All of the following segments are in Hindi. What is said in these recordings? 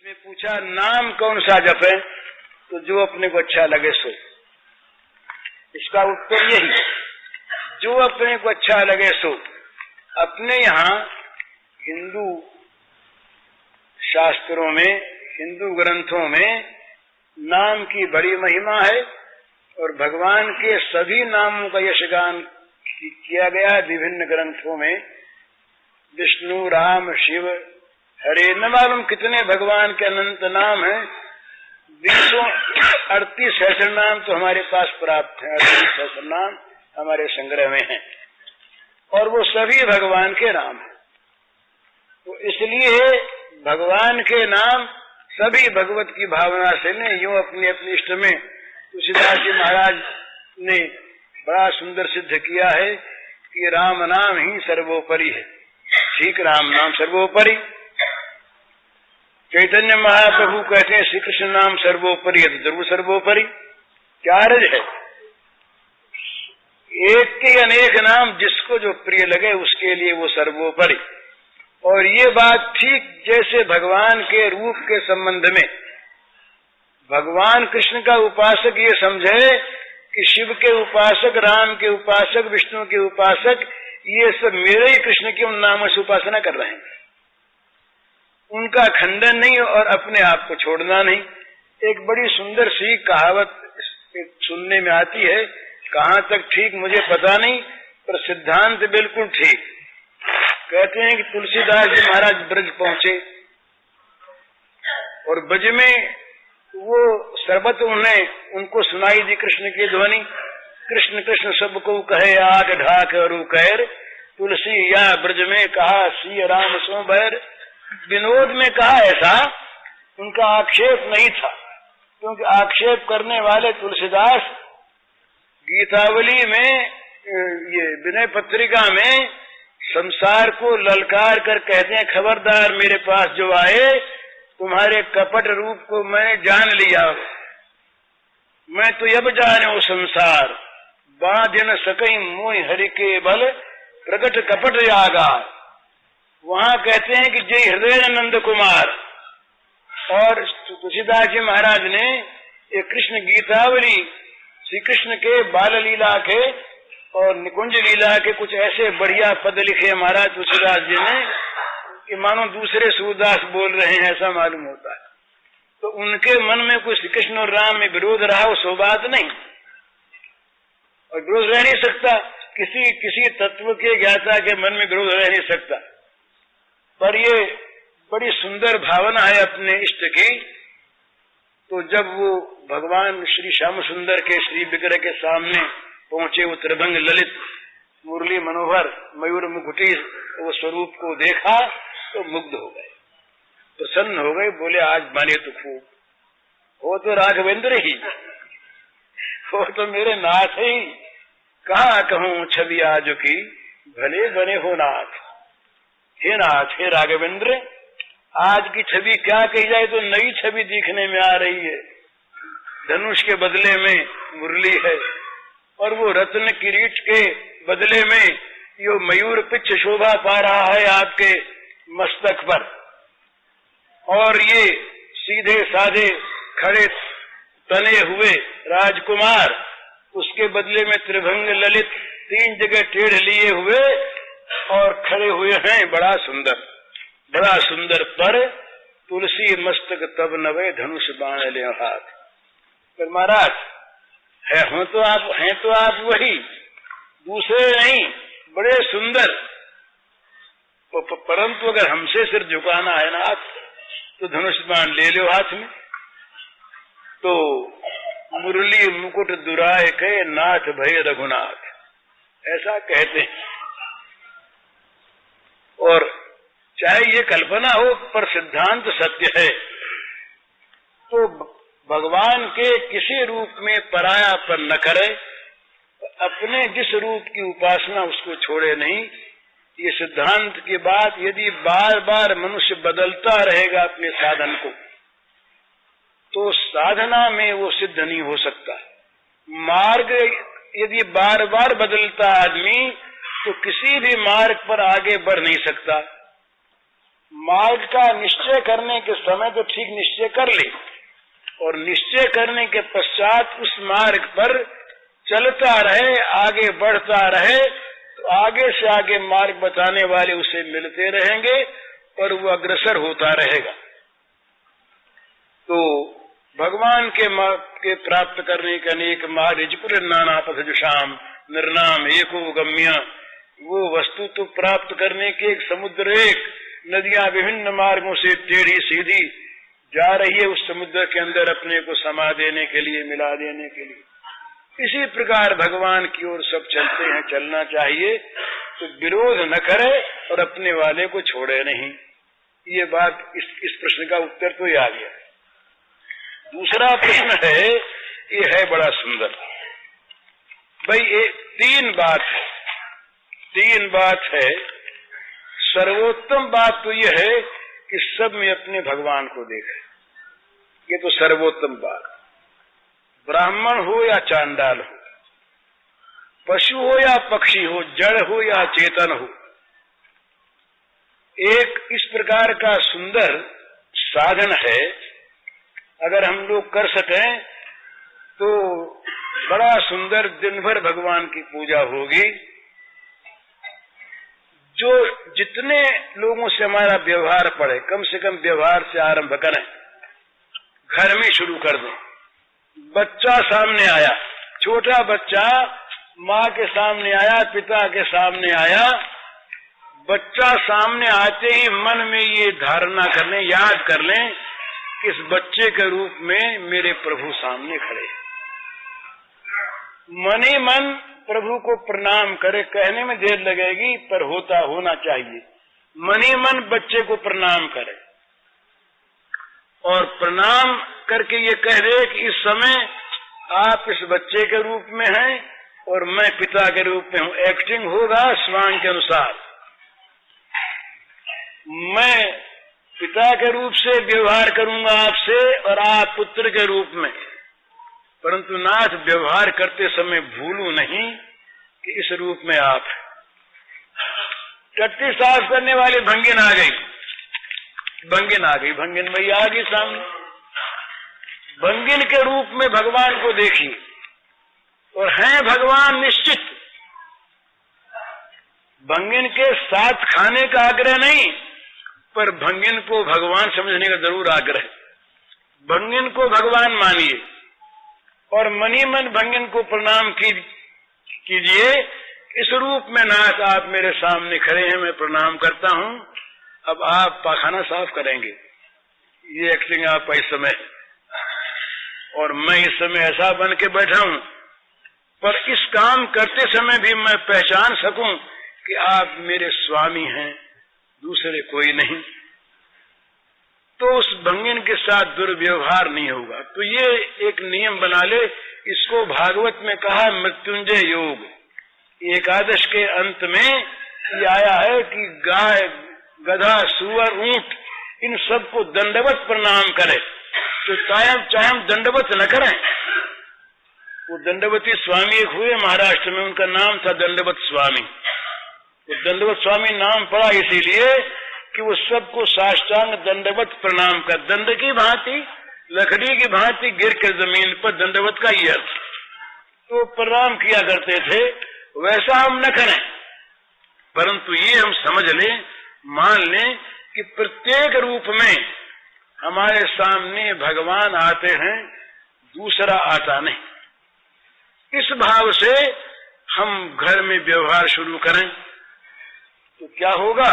ने पूछा नाम कौन सा जपे, तो जो अपने को अच्छा लगे सो। इसका उत्तर यही, जो अपने को अच्छा लगे सो। अपने यहाँ हिंदू शास्त्रों में, हिंदू ग्रंथों में नाम की बड़ी महिमा है और भगवान के सभी नामों का यशगान किया गया है विभिन्न ग्रंथों में। विष्णु, राम, शिव, हरे, न मालूम कितने भगवान के अनंत नाम हैं। 38 सहस्र नाम तो हमारे पास प्राप्त हैं, 38 सहस्र नाम हमारे संग्रह में हैं और वो सभी भगवान के नाम हैं। तो इसलिए भगवान के नाम सभी भगवत की भावना से ने यूं अपने अपने इष्ट में तुलसीदास जी महाराज ने बड़ा सुंदर सिद्ध किया है कि राम नाम ही सर्वोपरि है। ठीक, राम नाम सर्वोपरि। चैतन्य महाप्रभु कहते हैं श्री कृष्ण नाम सर्वोपरि है, तो जरूर सर्वोपरि। क्या अर्ज है? एक के अनेक नाम, जिसको जो प्रिय लगे उसके लिए वो सर्वोपरि। और ये बात ठीक जैसे भगवान के रूप के संबंध में भगवान कृष्ण का उपासक ये समझे कि शिव के उपासक, राम के उपासक, विष्णु के उपासक, ये सब मेरे ही कृष्ण के उन नामों से उपासना कर रहे हैं। उनका खंडन नहीं और अपने आप को छोड़ना नहीं। एक बड़ी सुंदर सी कहावत सुनने में आती है, कहाँ तक ठीक मुझे पता नहीं, पर सिद्धांत बिल्कुल ठीक। कहते हैं कि तुलसीदास जी महाराज ब्रज पहुंचे और ब्रज में वो सर्वत्र उनको सुनाई दी कृष्ण की ध्वनि। कृष्ण कृष्ण सबको कहे आग ढाक अरु कैर, तुलसी या ब्रज में कहा सिय राम सो बैर। विनोद में कहा ऐसा, उनका आक्षेप नहीं था, क्योंकि आक्षेप करने वाले तुलसीदास गीतावली में, ये विनय पत्रिका में संसार को ललकार कर कहते हैं खबरदार मेरे पास जो आए, तुम्हारे कपट रूप को मैंने जान लिया, मैं तो अब जाने वो संसार, बांध न सकई मोहि हरि के बल, प्रकट कपट यागार। वहां कहते हैं कि जय हृदय नंद कुमार। और तुलसीदास जी महाराज ने ये कृष्ण गीतावली श्री कृष्ण के बाल लीला के और निकुंज लीला के कुछ ऐसे बढ़िया पद लिखे महाराज तुलसीदास जी ने कि मानो दूसरे सूरदास बोल रहे हैं ऐसा मालूम होता है। तो उनके मन में कोई श्री कृष्ण और राम में विरोध रहा हो सो बात नहीं, और विरोध रह नहीं सकता। किसी तत्व के ज्ञाता के मन में विरोध रह नहीं सकता। पर ये बड़ी सुंदर भावना है अपने इष्ट की। तो जब वो भगवान श्री श्याम सुंदर के श्री विग्रह के सामने पहुंचे, वो त्रिभंग ललित मुरली मनोहर मयूर मुकुटी वो स्वरूप को देखा तो मुग्ध हो गए, प्रसन्न हो गए। बोले आज माने तो खूब, हो तो राघवेंद्र ही, हो तो मेरे नाथ ही। कहाँ कहूँ छवि आज की, भले बने हो नाथ। हे नाथ, हे राघवेंद्र, आज की छवि क्या कही जाए तो नई छवि दिखने में आ रही है। धनुष के बदले में मुरली है और वो रत्न किरीट के बदले में यो मयूर पिच्छ शोभा पा रहा है आपके मस्तक पर। और ये सीधे साधे खड़े तने हुए राजकुमार, उसके बदले में त्रिभंग ललित 3 जगह टेढ़ लिए हुए और खड़े हुए हैं। बड़ा सुंदर, बड़ा सुंदर। पर तुलसी मस्तक तब नवे, धनुष बाण ले हाथ। पर महाराज हैं तो आप वही, दूसरे नहीं, बड़े सुंदर। परंतु अगर हमसे सिर झुकाना है ना हाथ, तो धनुष बाण ले लो हाथ में। तो मुरली मुकुट दुराय के नाथ भय रघुनाथ, ऐसा कहते हैं। और चाहे ये कल्पना हो पर सिद्धांत सत्य है। तो भगवान के किसी रूप में परायापन न करे, अपने जिस रूप की उपासना उसको छोड़े नहीं। ये सिद्धांत की बात यदि बार बार मनुष्य बदलता रहेगा अपने साधन को, तो साधना में वो सिद्ध नहीं हो सकता। मार्ग यदि बार बार बदलता आदमी, तो किसी भी मार्ग पर आगे बढ़ नहीं सकता। मार्ग का निश्चय करने के समय तो ठीक निश्चय कर ले, और निश्चय करने के पश्चात उस मार्ग पर चलता रहे, आगे बढ़ता रहे, तो आगे से आगे मार्ग बताने वाले उसे मिलते रहेंगे और वो अग्रसर होता रहेगा। तो भगवान के प्राप्त करने के अनेक मार्ग, जिपुर नाना पथजुषाम निर्नाम एको गम्य, वो वस्तु तो प्राप्त करने के एक समुद्र, एक नदियां विभिन्न मार्गों से टेढ़ी सीधी जा रही है उस समुद्र के अंदर अपने को समा देने के लिए, मिला देने के लिए। इसी प्रकार भगवान की ओर सब चलते हैं, चलना चाहिए, तो विरोध न करे और अपने वाले को छोड़े नहीं। ये बात इस प्रश्न का उत्तर तो आ गया। दूसरा प्रश्न है, ये है बड़ा सुंदर भाई। ये तीन बात है। सर्वोत्तम बात तो यह है कि सब में अपने भगवान को देखे, ये तो सर्वोत्तम बात। ब्राह्मण हो या चांडाल हो, पशु हो या पक्षी हो, जड़ हो या चेतन हो, एक इस प्रकार का सुंदर साधन है। अगर हम लोग कर सकें तो बड़ा सुंदर दिन भर भगवान की पूजा होगी। जो जितने लोगों से हमारा व्यवहार पड़े, कम से कम व्यवहार से आरंभ करें, घर में शुरू कर दें। बच्चा सामने आया, छोटा बच्चा माँ के सामने आया, पिता के सामने आया, बच्चा सामने आते ही मन में ये धारणा कर लें, याद कर लें कि इस बच्चे के रूप में मेरे प्रभु सामने खड़े। मन ही मन प्रभु को प्रणाम करे। कहने में देर लगेगी पर होना चाहिए। मन ही मन बच्चे को प्रणाम करे और प्रणाम करके ये कह दे कि इस समय आप इस बच्चे के रूप में हैं और मैं पिता के रूप में हूं। एक्टिंग होगा स्वांग के अनुसार। मैं पिता के रूप से व्यवहार करूंगा आपसे और आप पुत्र के रूप में, परंतु नाथ व्यवहार करते समय भूलू नहीं कि इस रूप में आप हैं। टट्टी साफ करने वाली भंगिन आ गई, भंगिन भैया आ गई सामने। भंगिन के रूप में भगवान को देखी और हैं भगवान निश्चित। भंगिन के साथ खाने का आग्रह नहीं, पर भंगिन को भगवान समझने का जरूर आग्रह। भंगिन को भगवान मानिए और मनी मन भंगिन को प्रणाम कीजिए। इस रूप में नाथ आप मेरे सामने खड़े हैं, मैं प्रणाम करता हूं। अब आप पाखाना साफ करेंगे, ये एक्टिंग आप इस समय, और मैं इस समय ऐसा बन के बैठा हूं, पर इस काम करते समय भी मैं पहचान सकूं कि आप मेरे स्वामी हैं, दूसरे कोई नहीं। तो उस भंगिन के साथ दुर्व्यवहार नहीं होगा। तो ये एक नियम बना ले। इसको भागवत में कहा मृत्युंजय योग। एकादश के अंत में ये आया है कि गाय, गधा, सुअर, ऊंट, इन सबको दंडवत प्रणाम करे। तो चाहे दंडवत न करें। वो दंडवती स्वामी एक हुए महाराष्ट्र में, उनका नाम था दंडवत स्वामी। वो दंडवत स्वामी नाम पड़ा इसीलिए कि वो सबको साष्टांग दंडवत प्रणाम कर, दंड की भांति, लकड़ी की भांति गिर कर जमीन पर, दंडवत का ये अर्थ। तो प्रणाम किया करते थे। वैसा हम न करें, परंतु ये हम समझ लें, मान लें कि प्रत्येक रूप में हमारे सामने भगवान आते हैं, दूसरा आता नहीं। इस भाव से हम घर में व्यवहार शुरू करें तो क्या होगा?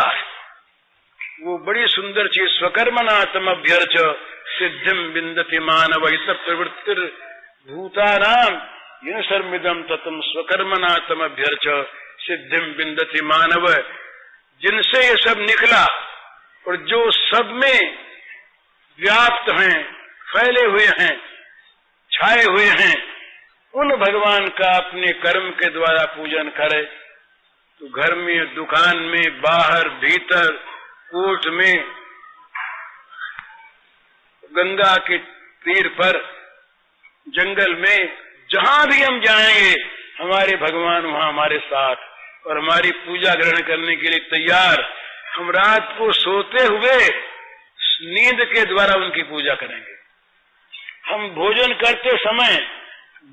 वो बड़ी सुंदर चीज, स्वकर्मनातम अभ्यर्च सिद्धिम विन्दति मानव इत प्रवृत्तिर भूतानाम इन सर्मिदम ततम स्वकर्मनातम अभ्यर्च सिद्धिम विन्दति मानव। जिनसे ये सब निकला और जो सब में व्याप्त हैं, फैले हुए हैं, छाए हुए हैं, उन भगवान का अपने कर्म के द्वारा पूजन करे। तो घर में, दुकान में, बाहर, भीतर, कोर्ट में, गंगा के तीर पर, जंगल में, जहां भी हम जाएंगे हमारे भगवान वहां हमारे साथ और हमारी पूजा ग्रहण करने के लिए तैयार हम रात को सोते हुए नींद के द्वारा उनकी पूजा करेंगे। हम भोजन करते समय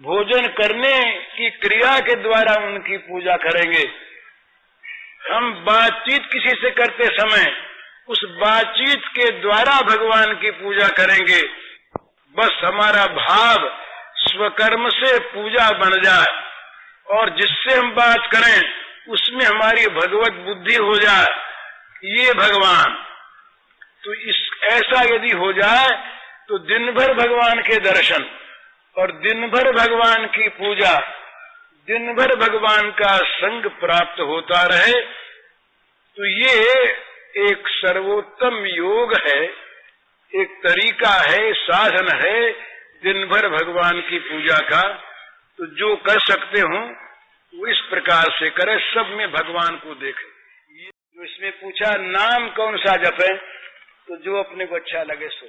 भोजन करने की क्रिया के द्वारा उनकी पूजा करेंगे। हम बातचीत किसी से करते समय उस बातचीत के द्वारा भगवान की पूजा करेंगे। बस हमारा भाव स्वकर्म से पूजा बन जाए और जिससे हम बात करें उसमें हमारी भगवत बुद्धि हो जाए, ये भगवान। तो ऐसा यदि हो जाए तो दिन भर भगवान के दर्शन और दिन भर भगवान की पूजा, दिन भर भगवान का संग प्राप्त होता रहे, तो ये एक सर्वोत्तम योग है, एक तरीका है, साधन है दिन भर भगवान की पूजा का। तो जो कर सकते हो वो इस प्रकार से करे, सब में भगवान को देखे। जो इसमें पूछा नाम कौन सा जपे, तो जो अपने को अच्छा लगे सो।